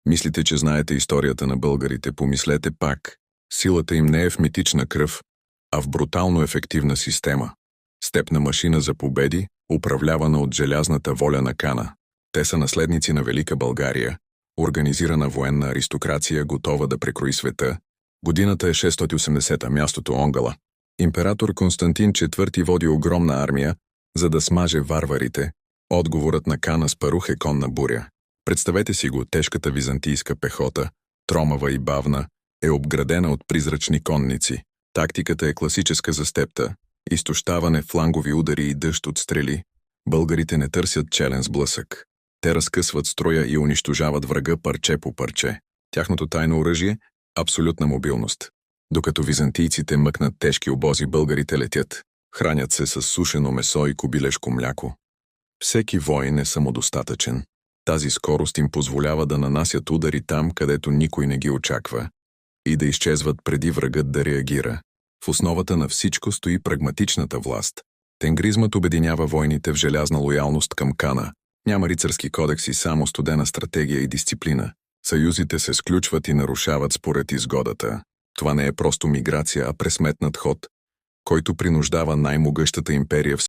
Мислите, че знаете историята на българите, помислете пак. Силата им не е в митична кръв, а в брутално ефективна система. Степна машина за победи, управлявана от желязната воля на Кана. Те са наследници на Велика България, организирана военна аристокрация, готова да прекрои света. Годината е 680-та, мястото Онгала. Император Константин IV води огромна армия, за да смаже варварите. Отговорът на Кана Спарух е конна буря. Представете си го, тежката византийска пехота, тромава и бавна, е обградена от призрачни конници. Тактиката е класическа за степта. Изтощаване, флангови удари и дъжд от стрели. Българите не търсят челен сблъсък. Те разкъсват строя и унищожават врага парче по парче. Тяхното тайно оръжие – абсолютна мобилност. Докато византийците мъкнат тежки обози, българите летят. Хранят се с сушено месо и кобилешко мляко. Всеки войн е самодостатъчен. Тази скорост им позволява да нанасят удари там, където никой не ги очаква, и да изчезват преди врагът да реагира. В основата на всичко стои прагматичната власт. Тенгризмът обединява войните в желязна лоялност към Кана. Няма рицарски кодекси, само студена стратегия и дисциплина. Съюзите се сключват и нарушават според изгодата. Това не е просто миграция, а пресметнат ход, който принуждава най-могъщата империя в